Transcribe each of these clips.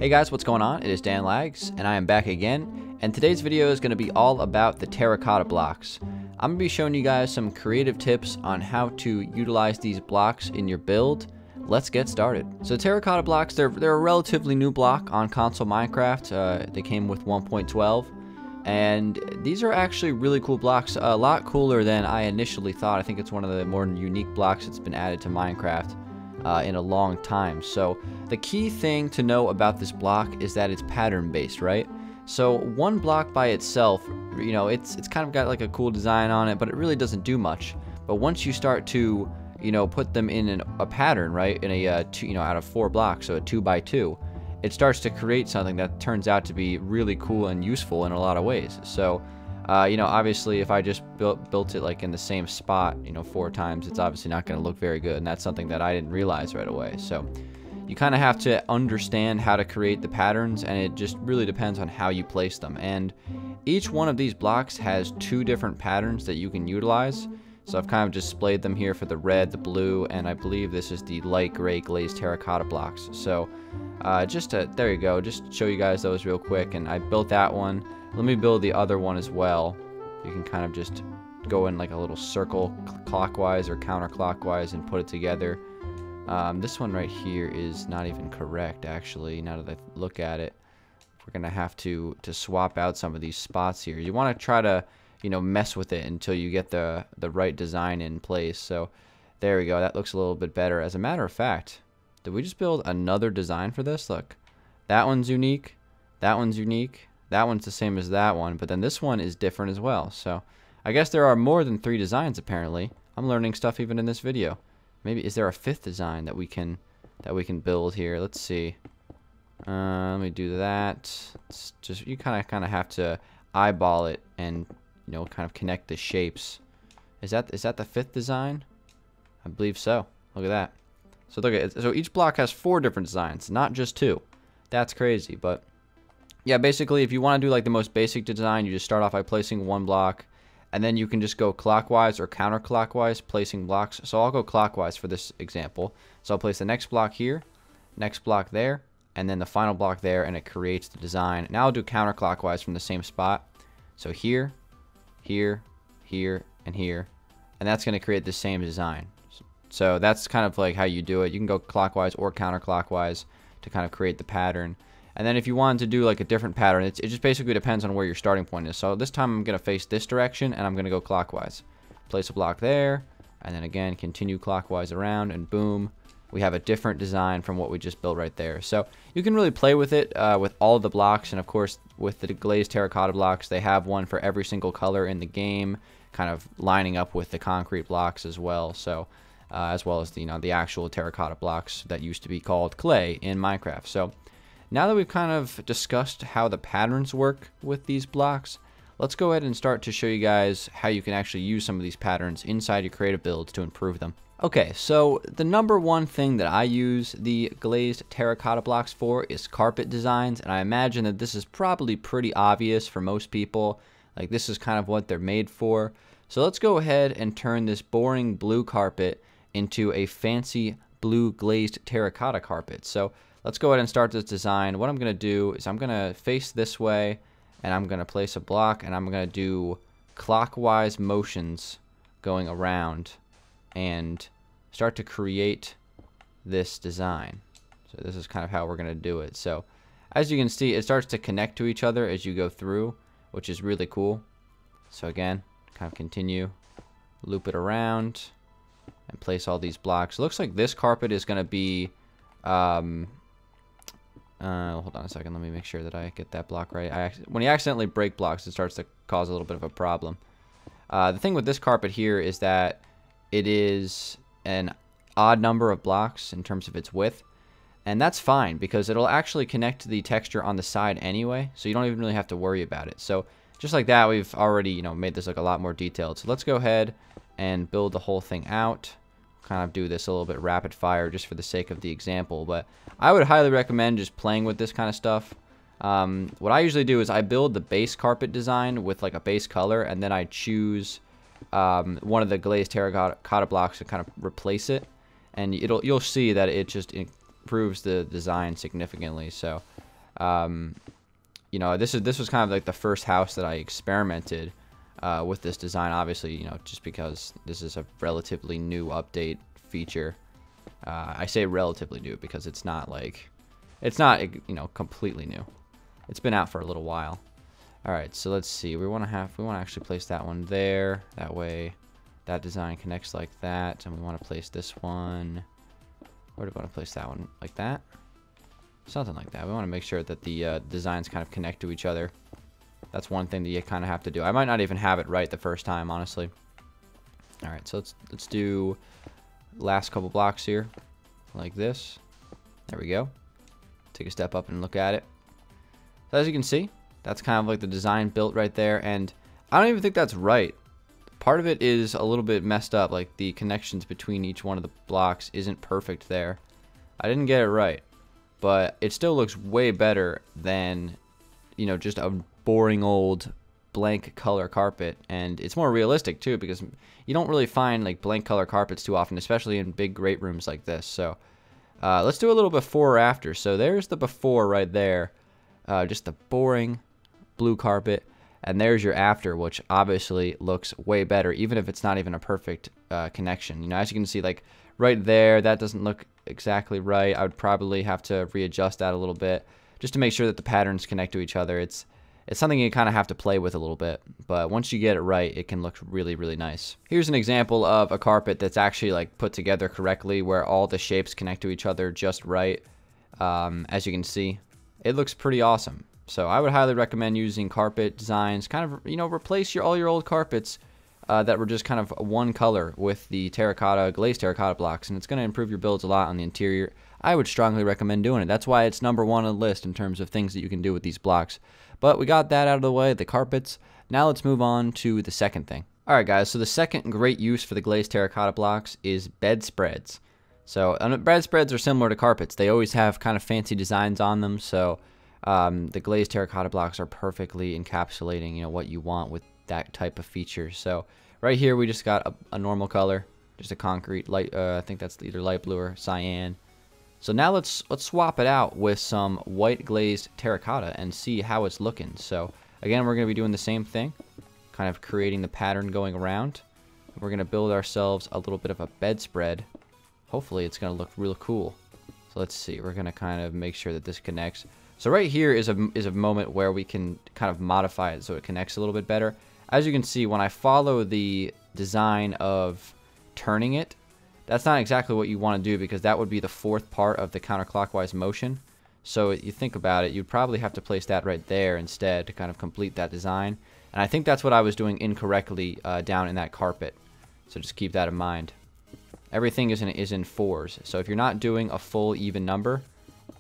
Hey guys, what's going on? It is Dan Lags, and I am back again, and today's video is going to be all about the terracotta blocks. I'm going to be showing you guys some creative tips on how to utilize these blocks in your build. Let's get started. So terracotta blocks, they're a relatively new block on console Minecraft. They came with 1.12, and these are actually really cool blocks, a lot cooler than I initially thought. I think it's one of the more unique blocks that's been added to Minecraft in a long time. So the key thing to know about this block is that it's pattern based, right? So one block by itself, you know, it's kind of got like a cool design on it, but it really doesn't do much. But once you start to, you know, put them in a pattern, right, in a out of 4 blocks, so a 2x2, it starts to create something that turns out to be really cool and useful in a lot of ways. So obviously if I just built it like in the same spot, 4 times, it's obviously not going to look very good, and that's something that I didn't realize right away. So you kind of have to understand how to create the patterns, and it just really depends on how you place them. And each one of these blocks has 2 different patterns that you can utilize. So I've kind of displayed them here for the red, the blue, and I believe this is the light gray glazed terracotta blocks. So there you go, just show you guys those real quick. And I built that one. Let me build the other one as well. You can kind of just go in like a little circle clockwise or counterclockwise and put it together. This one right here is not even correct, actually, now that I look at it. We're gonna have to swap out some of these spots here. You want to try to mess with it until you get the right design in place. So there we go, that looks a little bit better. As a matter of fact, did we just build another design for this? Look, that one's unique, that one's unique, that one's the same as that one, but then this one is different as well. So I guess there are more than 3 designs apparently. I'm learning stuff even in this video. Maybe is there a 5th design that we can build here? Let's see. Let me do that. It's just, you kind of have to eyeball it and kind of connect the shapes. Is that the 5th design? I believe so. Look at that. So look at it. So each block has 4 different designs, not just 2. That's crazy. But yeah, basically if you want to do like the most basic design, you just start off by placing 1 block, and then you can just go clockwise or counterclockwise placing blocks. So I'll go clockwise for this example. So I'll place the next block here, next block there, and then the final block there, and it creates the design. Now I'll do counterclockwise from the same spot. So here, here, here, and here, and that's going to create the same design. So that's kind of like how you do it. You can go clockwise or counterclockwise to kind of create the pattern. And then if you wanted to do like a different pattern, it just basically depends on where your starting point is. So this time I'm going to face this direction, and I'm going to go clockwise. Place a block there, and then again continue clockwise around, and boom, we have a different design from what we just built right there. So you can really play with it with all of the blocks, and of course with the glazed terracotta blocks, they have one for every single color in the game, kind of lining up with the concrete blocks as well. So as well as the actual terracotta blocks that used to be called clay in Minecraft. So now that we've kind of discussed how the patterns work with these blocks, let's go ahead and start to show you guys how you can actually use some of these patterns inside your creative builds to improve them. Okay, so the number one thing that I use the glazed terracotta blocks for is carpet designs, and I imagine that this is probably pretty obvious for most people. Like, this is kind of what they're made for. So let's go ahead and turn this boring blue carpet into a fancy blue glazed terracotta carpet. So let's go ahead and start this design. What I'm going to do is I'm going to face this way, and I'm going to place a block, and I'm going to do clockwise motions going around and start to create this design. So this is kind of how we're going to do it. So as you can see, it starts to connect to each other as you go through, which is really cool. So again, kind of continue, loop it around, and place all these blocks. It looks like this carpet is going to be hold on a second, let me make sure that I get that block right. When you accidentally break blocks, it starts to cause a little bit of a problem. The thing with this carpet here is that it is an odd number of blocks in terms of its width, and that's fine because it'll actually connect to the texture on the side anyway, so you don't even really have to worry about it. So just like that, we've already made this look a lot more detailed. So let's go ahead and build the whole thing out. Kind of do this a little bit rapid fire just for the sake of the example, but I would highly recommend just playing with this kind of stuff. What I usually do is I build the base carpet design with like a base color, and then I choose one of the glazed terracotta blocks to kind of replace it, and you'll see that it just improves the design significantly. So You know, this was kind of like the first house that I experimented with this design. Obviously, you know, just because this is a relatively new update feature. I say relatively new because it's not you know, completely new. It's been out for a little while. All right, so let's see. We want to actually place that one there. That way, that design connects like that, and we want to place this one. Where do we want to place that one? Like that? Something like that. We want to make sure that the designs kind of connect to each other. That's one thing that you kind of have to do. I might not even have it right the first time, honestly. All right, so let's do last couple blocks here, like this. There we go. Take a step up and look at it. So as you can see, that's kind of like the design built right there, and I don't even think that's right. Part of it is a little bit messed up, like the connections between each one of the blocks isn't perfect there. I didn't get it right, but it still looks way better than, you know, just a boring old blank color carpet. And it's more realistic too, because you don't really find like blank color carpets too often, especially in big great rooms like this. So let's do a little before or after. So there's the before right there, just the boring blue carpet, and there's your after, which obviously looks way better, even if it's not even a perfect connection. You know, as you can see, like right there, that doesn't look exactly right. I would probably have to readjust that a little bit just to make sure that the patterns connect to each other. It's something you kind of have to play with a little bit, but once you get it right, it can look really, really nice. Here's an example of a carpet that's actually like put together correctly, where all the shapes connect to each other just right. As you can see, it looks pretty awesome. So I would highly recommend using carpet designs. Kind of, you know, replace all your old carpets that were just kind of one color with the glazed terracotta blocks, and it's going to improve your builds a lot on the interior. I would strongly recommend doing it. That's why it's #1 on the list in terms of things that you can do with these blocks. But we got that out of the way, the carpets. Now let's move on to the second thing. Alright guys, so the second great use for the glazed terracotta blocks is bedspreads. So bedspreads are similar to carpets. They always have kind of fancy designs on them, so the glazed terracotta blocks are perfectly encapsulating, you know, what you want with that type of feature. So right here we just got a normal color, just a concrete light. I think that's either light blue or cyan. So now let's swap it out with some white glazed terracotta and see how it's looking. So again, we're going to be doing the same thing, kind of creating the pattern going around. We're going to build ourselves a little bit of a bedspread. Hopefully it's going to look real cool. So let's see. We're going to kind of make sure that this connects. So right here is a moment where we can kind of modify it so it connects a little bit better. As you can see, when I follow the design of turning it, that's not exactly what you want to do, because that would be the fourth part of the counterclockwise motion. So you think about it, you'd probably have to place that right there instead to kind of complete that design. And I think that's what I was doing incorrectly down in that carpet. So just keep that in mind. Everything is in fours. So if you're not doing a full even number,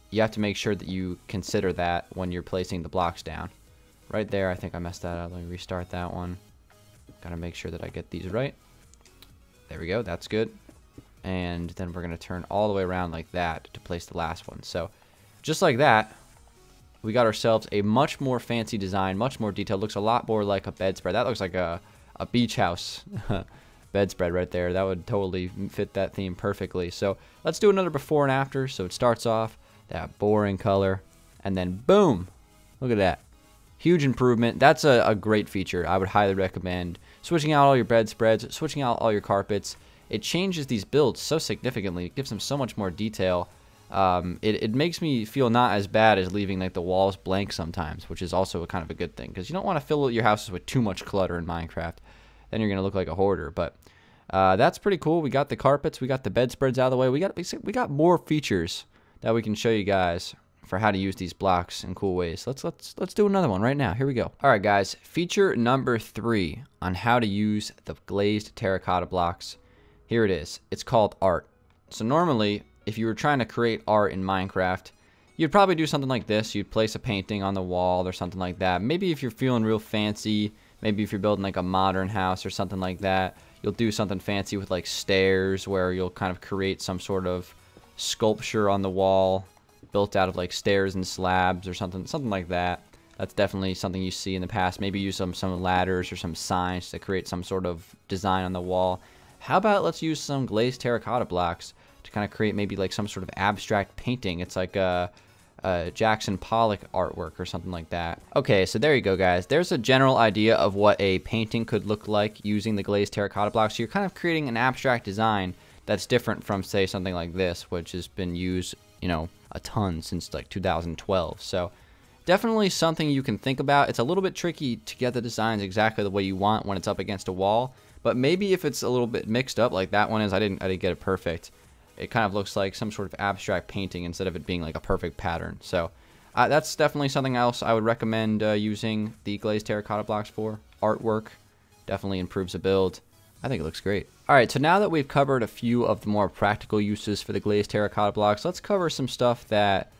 you have to make sure that you consider that when you're placing the blocks down. Right there, I think I messed that up. Let me restart that one. Gotta make sure that I get these right. There we go, that's good. And then we're going to turn all the way around like that to place the last one. So just like that, we got ourselves a much more fancy design, much more detailed. Looks a lot more like a bedspread. That looks like a beach house bedspread right there. That would totally fit that theme perfectly. So let's do another before and after. So it starts off that boring color, and then boom, look at that. Huge improvement. That's a great feature. I would highly recommend switching out all your bedspreads, switching out all your carpets. It changes these builds so significantly. It gives them so much more detail. It makes me feel not as bad as leaving like the walls blank sometimes, which is also a kind of a good thing, because you don't want to fill your houses with too much clutter in Minecraft. Then you're going to look like a hoarder. But that's pretty cool. We got the carpets, we got the bedspreads out of the way. We got more features that we can show you guys for how to use these blocks in cool ways. Let's do another one right now. Here we go. All right, guys. Feature number 3 on how to use the glazed terracotta blocks. Here it is. It's called art. So normally, if you were trying to create art in Minecraft, you'd probably do something like this. You'd place a painting on the wall or something like that. Maybe if you're feeling real fancy, maybe if you're building like a modern house or something like that, you'll do something fancy with like stairs, where you'll kind of create some sort of sculpture on the wall built out of like stairs and slabs or something like that. That's definitely something you see in the past. Maybe use some ladders or some signs to create some sort of design on the wall. How about let's use some glazed terracotta blocks to kind of create maybe like some sort of abstract painting. It's like Jackson Pollock artwork or something like that. Okay, so there you go, guys. There's a general idea of what a painting could look like using the glazed terracotta blocks. So you're kind of creating an abstract design that's different from, say, something like this, which has been used, you know, a ton since like 2012. So definitely something you can think about. It's a little bit tricky to get the designs exactly the way you want when it's up against a wall, but maybe if it's a little bit mixed up like that one is, I didn't get it perfect. It kind of looks like some sort of abstract painting instead of it being like a perfect pattern. So that's definitely something else I would recommend using the glazed terracotta blocks for. Artwork definitely improves the build. I think it looks great. Alright, so now that we've covered a few of the more practical uses for the glazed terracotta blocks, let's cover some stuff that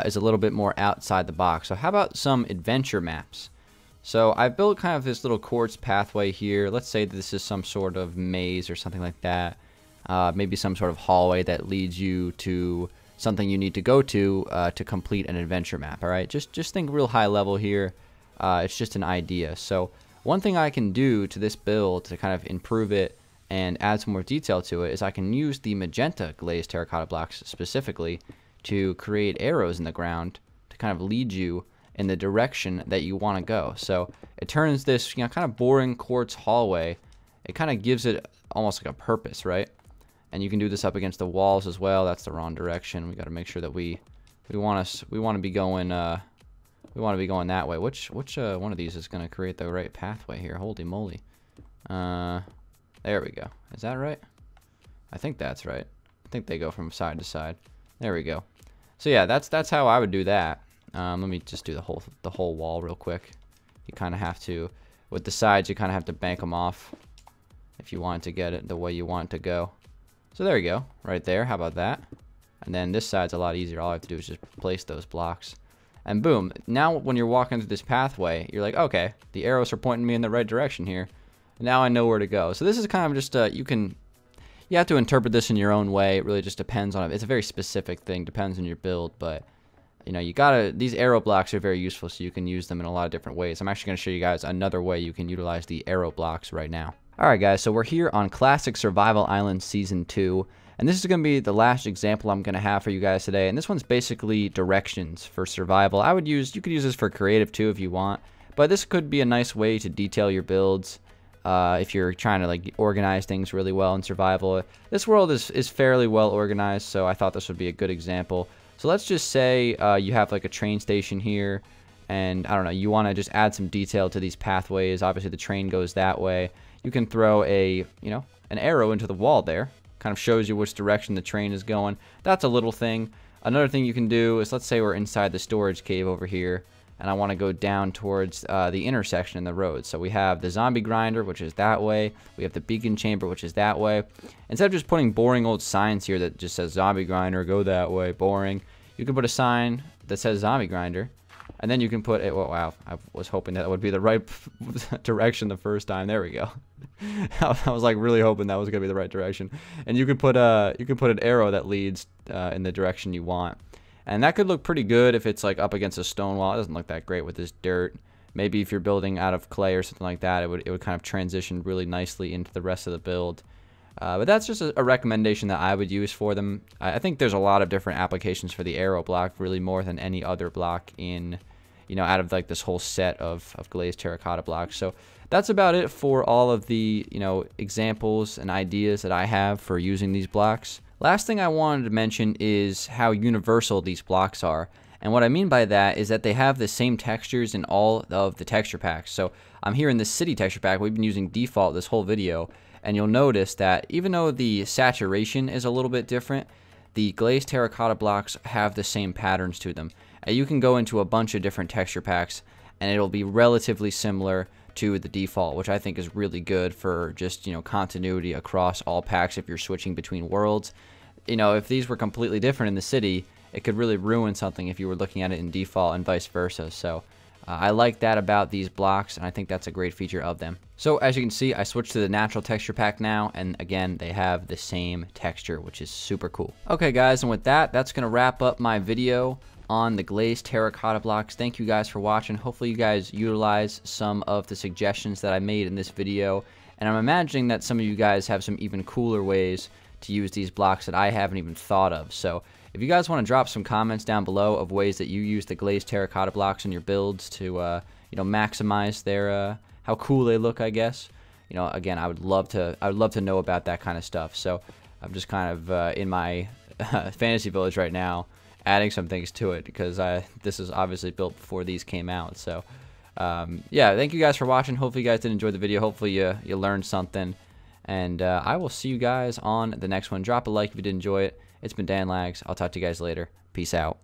is a little bit more outside the box. So how about some adventure maps? So I've built kind of this little quartz pathway here. Let's say that this is some sort of maze or something like that. Maybe some sort of hallway that leads you to something you need to go to complete an adventure map. Alright, just think real high level here. It's just an idea. So one thing I can do to this build to kind of improve it and add some more detail to it is I can use the magenta glazed terracotta blocks specifically to create arrows in the ground to kind of lead you in the direction that you want to go. So it turns this, you know, kind of boring quartz hallway, it kind of gives it almost like a purpose, right? And you can do this up against the walls as well. That's the wrong direction. We got to make sure that we want to be going that way. Which one of these is going to create the right pathway here? Holy moly. There we go. Is that right? I think that's right. I think they go from side to side. There we go. So yeah, that's how I would do that. Let me just do the whole wall real quick. You kind of have to, with the sides, you kind of have to bank them off if you want to get it the way you want it to go. So there you go, right there. How about that? And then this side's a lot easier. All I have to do is just place those blocks. And boom, now when you're walking through this pathway, you're like, okay, the arrows are pointing me in the right direction here. Now I know where to go. So this is kind of just, you have to interpret this in your own way. It really just depends on it. It's a very specific thing, depends on your build, but you know, these arrow blocks are very useful, so you can use them in a lot of different ways. I'm actually going to show you guys another way you can utilize the arrow blocks right now. Alright guys, so we're here on Classic Survival Island Season 2, and this is going to be the last example I'm going to have for you guys today, and this one's basically directions for survival. You could use this for creative too if you want, but this could be a nice way to detail your builds if you're trying to like organize things really well in survival. This world is fairly well organized, so I thought this would be a good example. So let's just say you have like a train station here, and I don't know, you want to just add some detail to these pathways. Obviously the train goes that way. You can throw an arrow into the wall there. Kind of shows you which direction the train is going. That's a little thing. Another thing you can do is, let's say we're inside the storage cave over here, and I want to go down towards the intersection in the road. So we have the zombie grinder, which is that way. We have the beacon chamber, which is that way. Instead of just putting boring old signs here that just says zombie grinder, go that way, boring, you can put a sign that says zombie grinder. And then you can put it, oh, wow, I was hoping that would be the right direction the first time. There we go. I was like really hoping that was going to be the right direction. And you can put an arrow that leads in the direction you want. And that could look pretty good if it's like up against a stone wall. It doesn't look that great with this dirt. Maybe if you're building out of clay or something like that, it would kind of transition really nicely into the rest of the build. But that's just a recommendation that I would use for them. I think there's a lot of different applications for the arrow block, really more than any other block in, out of like this whole set of glazed terracotta blocks. So that's about it for all of the, examples and ideas that I have for using these blocks. Last thing I wanted to mention is how universal these blocks are. And what I mean by that is that they have the same textures in all of the texture packs. So I'm here in the city texture pack. We've been using default this whole video. And you'll notice that even though the saturation is a little bit different, the glazed terracotta blocks have the same patterns to them. You can go into a bunch of different texture packs and it'll be relatively similar to the default, which I think is really good for just, continuity across all packs if you're switching between worlds. If these were completely different in the city, it could really ruin something if you were looking at it in default and vice versa. So I like that about these blocks, and I think that's a great feature of them. So as you can see, I switched to the natural texture pack now, and again, they have the same texture, which is super cool. Okay guys, and with that, that's going to wrap up my video on the glazed terracotta blocks. Thank you guys for watching. Hopefully you guys utilize some of the suggestions that I made in this video, and I'm imagining that some of you guys have some even cooler ways to use these blocks that I haven't even thought of. So If you guys want to drop some comments down below of ways that you use the glazed terracotta blocks in your builds to, you know, maximize their how cool they look, I guess. You know, again, I would love to know about that kind of stuff. So I'm just kind of in my fantasy village right now, adding some things to it because this is obviously built before these came out. So yeah, thank you guys for watching. Hopefully you guys did enjoy the video. Hopefully you learned something, and I will see you guys on the next one. Drop a like if you did enjoy it. It's been Dan Lags. I'll talk to you guys later. Peace out.